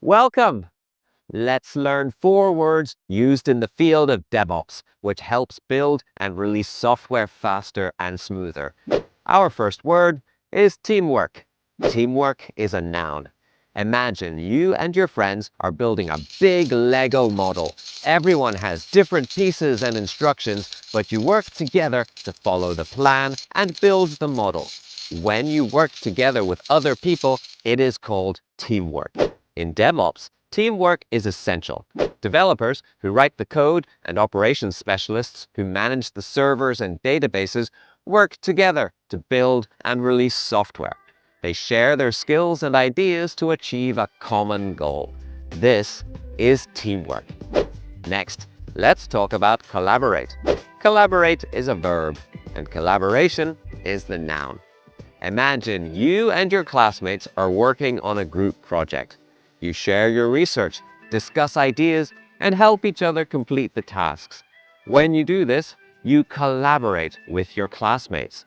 Welcome! Let's learn 4 words used in the field of DevOps, which helps build and release software faster and smoother. Our first word is teamwork. Teamwork is a noun. Imagine you and your friends are building a big Lego model. Everyone has different pieces and instructions, but you work together to follow the plan and build the model. When you work together with other people, it is called teamwork. In DevOps, teamwork is essential. Developers who write the code and operations specialists who manage the servers and databases work together to build and release software. They share their skills and ideas to achieve a common goal. This is teamwork. Next, let's talk about collaborate. Collaborate is a verb, and collaboration is the noun. Imagine you and your classmates are working on a group project. You share your research, discuss ideas, and help each other complete the tasks. When you do this, you collaborate with your classmates.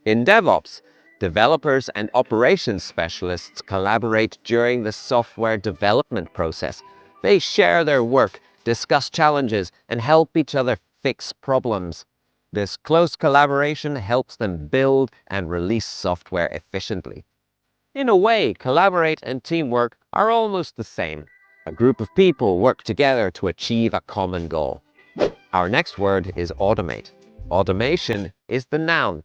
In DevOps, developers and operations specialists collaborate during the software development process. They share their work, discuss challenges, and help each other fix problems. This close collaboration helps them build and release software efficiently. In a way, collaborate and teamwork are almost the same. A group of people work together to achieve a common goal. Our next word is automate. Automation is the noun.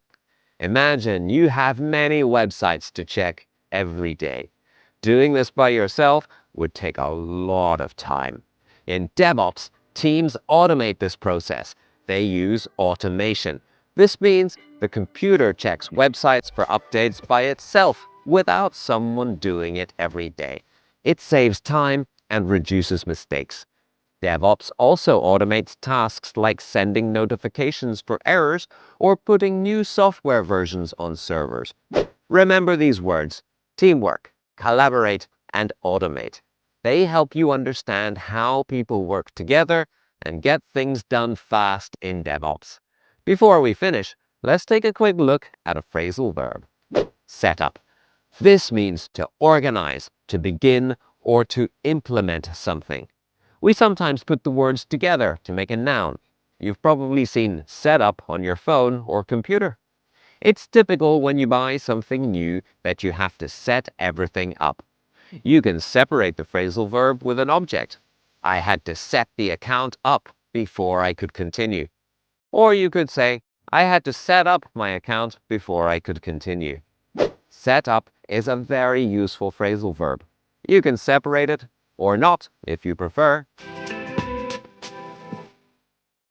Imagine you have many websites to check every day. Doing this by yourself would take a lot of time. In DevOps, teams automate this process. They use automation. This means the computer checks websites for updates by itself without someone doing it every day. It saves time and reduces mistakes. DevOps also automates tasks like sending notifications for errors or putting new software versions on servers. Remember these words: teamwork, collaborate, and automate. They help you understand how people work together and get things done fast in DevOps. Before we finish, let's take a quick look at a phrasal verb. Set up. This means to organize, to begin, or to implement something. We sometimes put the words together to make a noun. You've probably seen set up on your phone or computer. It's typical when you buy something new that you have to set everything up. You can separate the phrasal verb with an object. I had to set the account up before I could continue. Or you could say, I had to set up my account before I could continue. Set up is a very useful phrasal verb. You can separate it or not if you prefer.